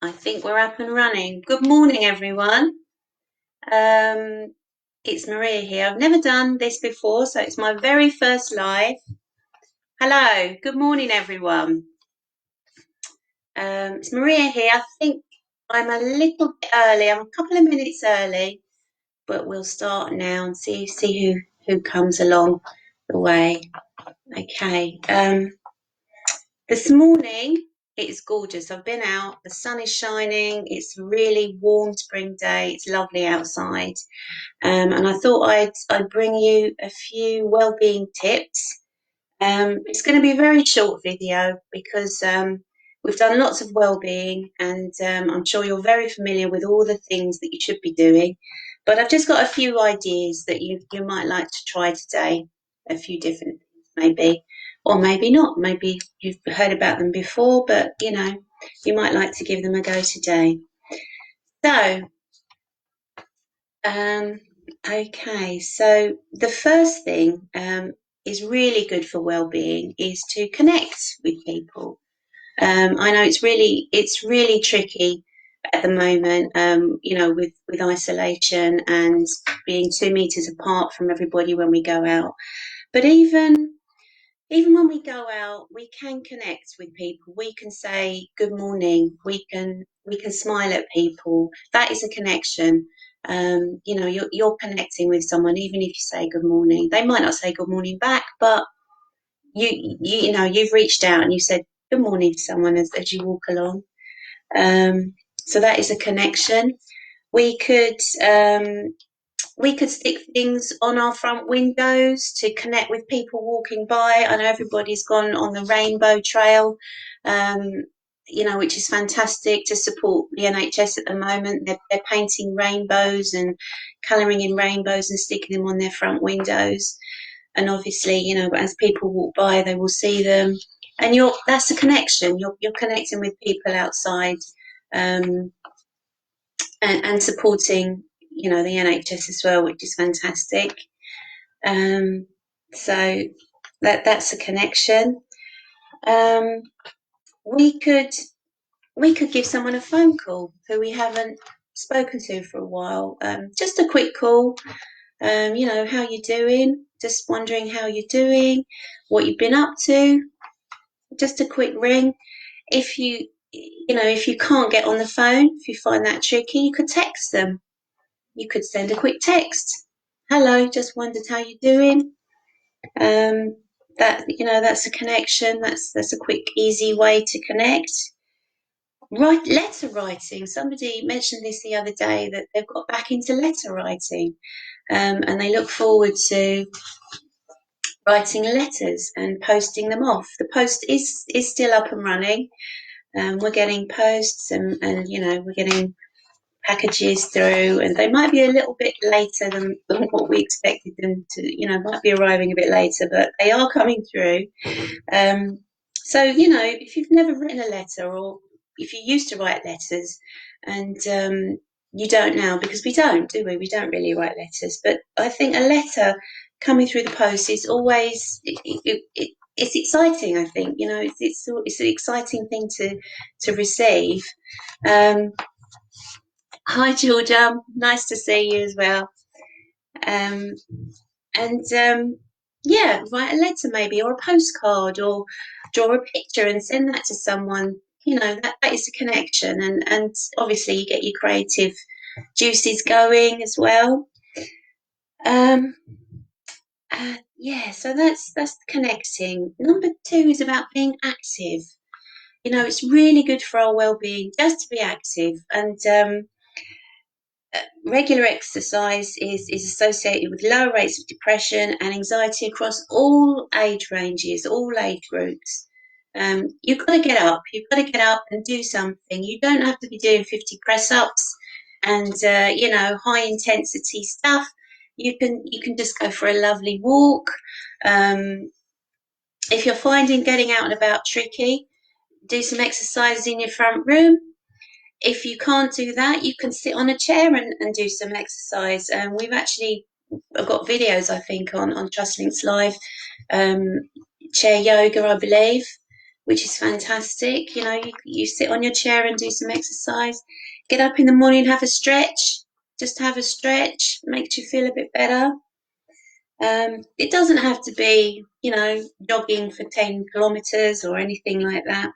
I think we're up and running. Good morning, everyone. Um, it's Maria here. I've never done this before, so it's my very first live. Hello, good morning, everyone. It's Maria here. I think I'm a little bit early. I'm a couple of minutes early, but we'll start now and see who comes along the way. Okay. This morning it's gorgeous. I've been out, the sun is shining, it's a really warm spring day, it's lovely outside. And I thought I'd bring you a few well-being tips. It's going to be a very short video because we've done lots of well-being and I'm sure you're very familiar with all the things that you should be doing. But I've just got a few ideas that you might like to try today, a few different things maybe, or maybe not. Maybe you've heard about them before, but you might like to give them a go today. So, okay, so the first thing is really good for well-being is to connect with people. I know it's really tricky at the moment, with isolation and being 2 meters apart from everybody when we go out. But even when we go out, we can connect with people. We can say good morning. We can smile at people. That is a connection. You're connecting with someone, even if you say good morning. They might not say good morning back, but you've reached out and you said good morning to someone as you walk along. So that is a connection. We could we could stick things on our front windows to connect with people walking by. I know everybody's gone on the rainbow trail, um, which is fantastic to support the NHS at the moment. They're painting rainbows and colouring in rainbows and sticking them on their front windows. And obviously, as people walk by, they will see them. And that's a connection. You're connecting with people outside, um, and supporting, the NHS as well, which is fantastic. So that's a connection. Um, we could give someone a phone call who we haven't spoken to for a while. Just a quick call. How you doing? Just wondering how you're doing, what you've been up to. Just a quick ring. If you can't get on the phone, if you find that tricky, you could text them. You could send a quick text. Hello, just wondered how you're doing. That's a connection. That's a quick, easy way to connect. Letter writing. Somebody mentioned this the other day that they've got back into letter writing, and they look forward to writing letters and posting them off. The post is still up and running. We're getting posts and we're getting packages through, and they might be a little bit later than what we expected them to, might be arriving a bit later, but they are coming through. So, if you've never written a letter, or if you used to write letters and you don't now, because we don't, do we? We don't really write letters, but I think a letter coming through the post is always, it's exciting. I think, it's an exciting thing to receive. Hi, Georgia. Nice to see you as well. Um, and write a letter maybe, or a postcard, or draw a picture and send that to someone. That is a connection, and obviously you get your creative juices going as well. So that's connecting. Number 2 is about being active. It's really good for our well-being just to be active, and regular exercise is associated with lower rates of depression and anxiety across all age ranges, all age groups. You've got to get up. You've got to get up and do something. You don't have to be doing 50 press-ups and high intensity stuff. You can just go for a lovely walk. If you're finding getting out and about tricky, do some exercises in your front room. If you can't do that, you can sit on a chair and do some exercise. I've got videos, I think, on Trust Links Live, chair yoga, I believe, which is fantastic. You sit on your chair and do some exercise. Get up in the morning, have a stretch. Just have a stretch, makes you feel a bit better. It doesn't have to be, jogging for 10 kilometres or anything like that.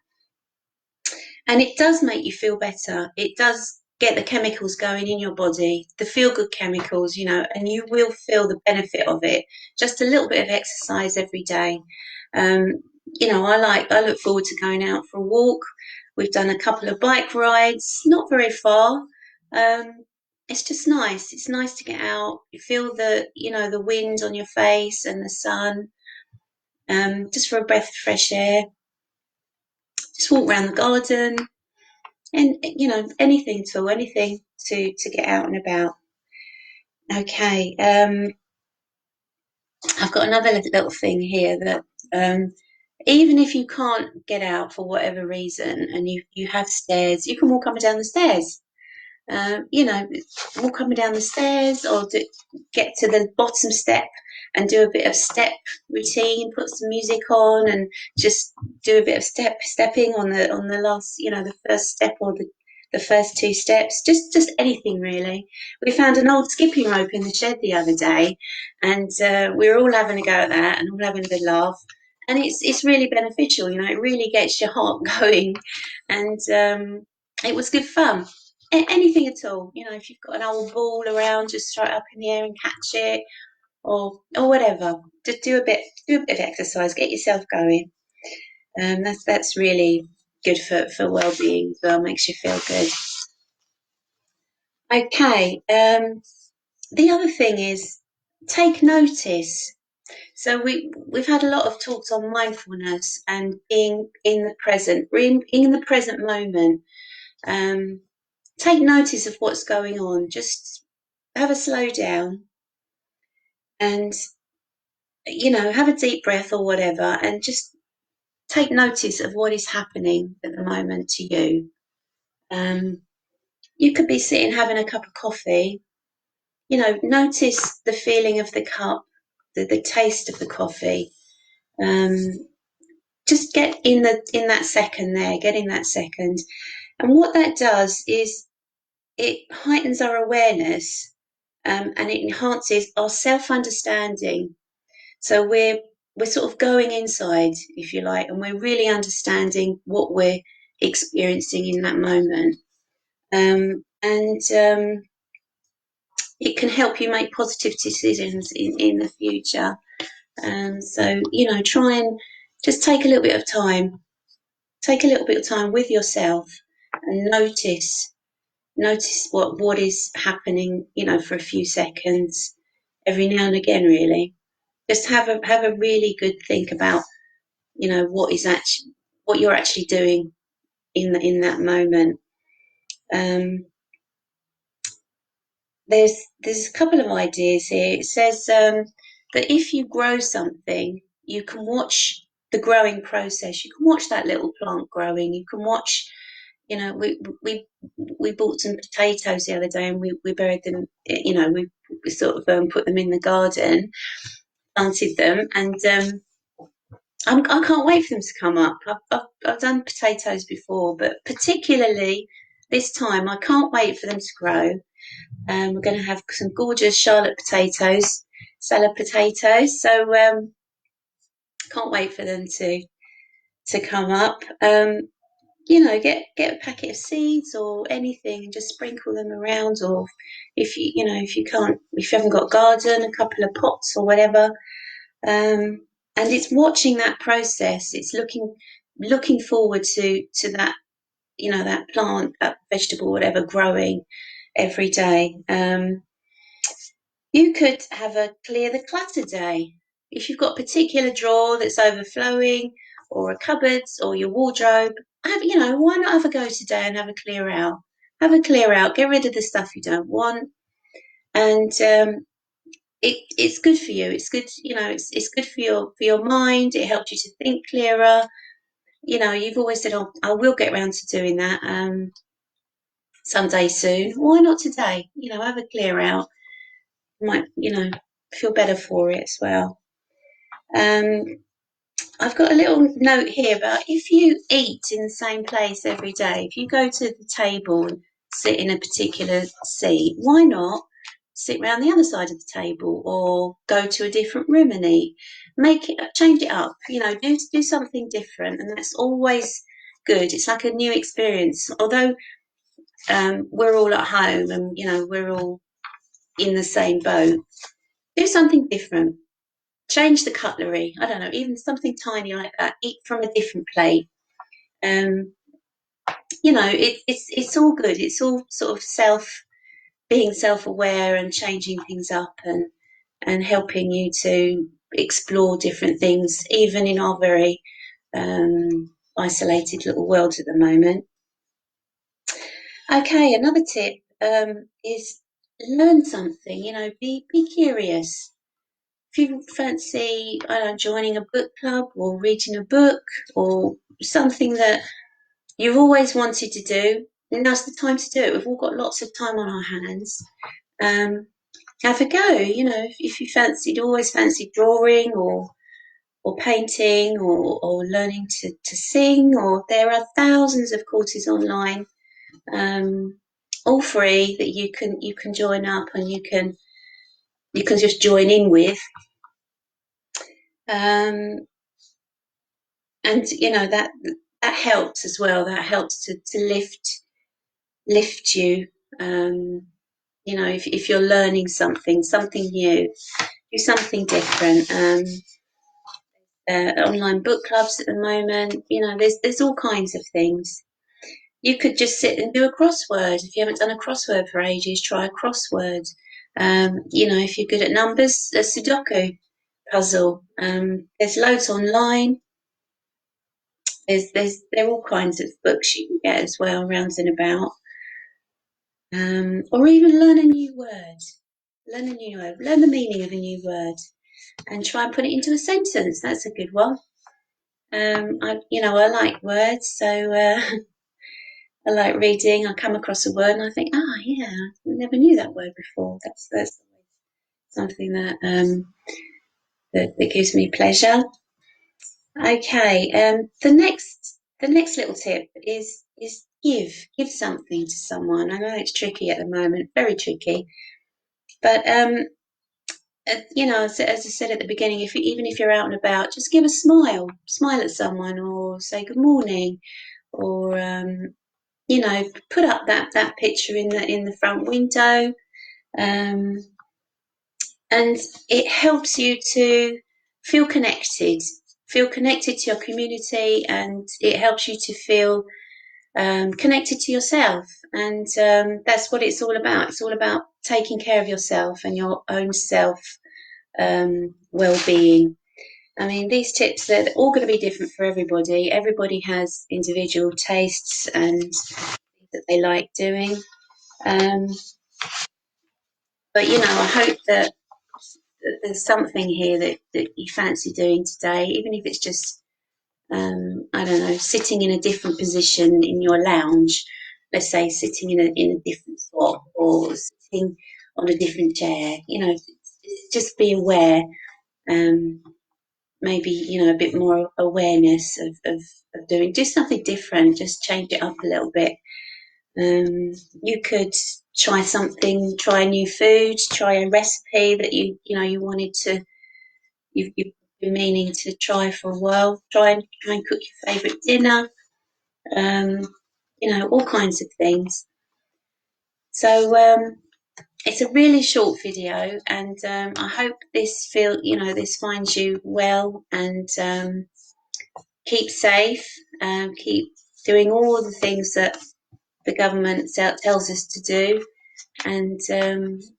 And it does make you feel better. It does get the chemicals going in your body, the feel-good chemicals, and you will feel the benefit of it. Just a little bit of exercise every day. I look forward to going out for a walk. We've done a couple of bike rides, not very far. It's just nice. It's nice to get out. You feel the wind on your face and the sun. Just for a breath of fresh air. Just walk around the garden, and anything at all, anything to get out and about. Okay, I've got another little thing here that even if you can't get out for whatever reason, and you have stairs, you can walk up and down the stairs. Walk up and down the stairs, or get to the bottom step and do a bit of step routine, put some music on and just do a bit of stepping on the last, the first step, or the first two steps, just anything really. We found an old skipping rope in the shed the other day, and we were all having a go at that and all having a good laugh. And it's really beneficial, it really gets your heart going, and it was good fun. Anything at all, if you've got an old ball around, just throw it up in the air and catch it, or whatever. Just do a bit of exercise, get yourself going. That's really good for well-being as well. Makes you feel good. Okay. The other thing is take notice. So we've had a lot of talks on mindfulness and being in the present, being in the present moment. Take notice of what's going on. Just have a slow down and, have a deep breath or whatever, and just take notice of what is happening at the moment to you. You could be sitting having a cup of coffee. Notice the feeling of the cup, the taste of the coffee. Just get in that second there, get in that second. And what that does is it heightens our awareness, and it enhances our self-understanding. So we're sort of going inside, if you like, and we're really understanding what we're experiencing in that moment. And it can help you make positive decisions in the future. So, try and just take a little bit of time. Take a little bit of time with yourself and notice what is happening, for a few seconds every now and again, really. Just have a really good think about, what you're actually doing in that moment. There's a couple of ideas here. It says that if you grow something, you can watch the growing process. You can watch that little plant growing. You can watch, we bought some potatoes the other day, and we buried them. We sort of put them in the garden, planted them, and I can't wait for them to come up. I've done potatoes before, but particularly this time, I can't wait for them to grow. We're going to have some gorgeous Charlotte potatoes, salad potatoes. So can't wait for them to come up. Get a packet of seeds or anything and just sprinkle them around. Or if if you haven't got a garden, a couple of pots or whatever. And it's watching that process. It's looking forward to that, that plant, that vegetable, whatever, growing every day. You could have a clear the clutter day. If you've got a particular drawer that's overflowing, or a cupboard, or your wardrobe, why not have a go today and have a clear out? Have a clear out, get rid of the stuff you don't want, and it's good for you. It's good, it's good for your mind. It helps you to think clearer. You've always said, "Oh, I will get around to doing that someday soon." Why not today? Have a clear out. Might feel better for it as well. I've got a little note here about if you eat in the same place every day, if you go to the table and sit in a particular seat, why not sit round the other side of the table or go to a different room and eat? Change it up, do something different, and that's always good. It's like a new experience. Although we're all at home and we're all in the same boat, do something different. Change the cutlery. I don't know, even something tiny like that. Eat from a different plate. It's all good. It's all sort of being self-aware and changing things up and helping you to explore different things, even in our very isolated little world at the moment. Okay, another tip is learn something. Be curious. If you fancy, I don't know, joining a book club or reading a book or something that you've always wanted to do, now's the time to do it. We've all got lots of time on our hands. Have a go. If you always fancied drawing or painting or learning to sing, or there are thousands of courses online, all free, that you can join up and you can just join in with. And that helps as well. That helps to lift you. If you're learning something new, do something different. Online book clubs at the moment, there's all kinds of things. You could just sit and do a crossword. If you haven't done a crossword for ages, try a crossword. If you're good at numbers, a Sudoku puzzle. There's loads online. There are all kinds of books you can get as well, rounds and about. Or even learn a new word. Learn the meaning of a new word, and try and put it into a sentence. That's a good one. I like words, so I like reading. I come across a word and I think, yeah, I never knew that word before. That's something that that gives me pleasure. Okay, the next little tip is give something to someone. I know it's tricky at the moment, very tricky, but as I said at the beginning, even if you're out and about, just give a smile at someone, or say good morning, or put up that picture in the front window, and it helps you to feel connected to your community, and it helps you to feel connected to yourself. And that's what it's all about. It's all about taking care of yourself and your own self well-being. I mean, these tips, they're all going to be different for everybody. Everybody has individual tastes and things that they like doing. But I hope that there's something here that you fancy doing today, even if it's just I don't know, sitting in a different position in your lounge. Let's say sitting in a different spot, or sitting on a different chair. Just be aware. Maybe a bit more awareness of do something different. Just change it up a little bit. You could try a new food, try a recipe that you wanted to, you've been meaning to try for a while. Try and cook your favourite dinner. All kinds of things. So it's a really short video, and I hope this finds you well, and keep safe, keep doing all the things that the government tells us to do, and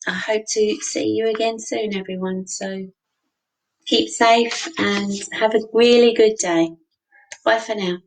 I hope to see you again soon, everyone. So keep safe and have a really good day. Bye for now.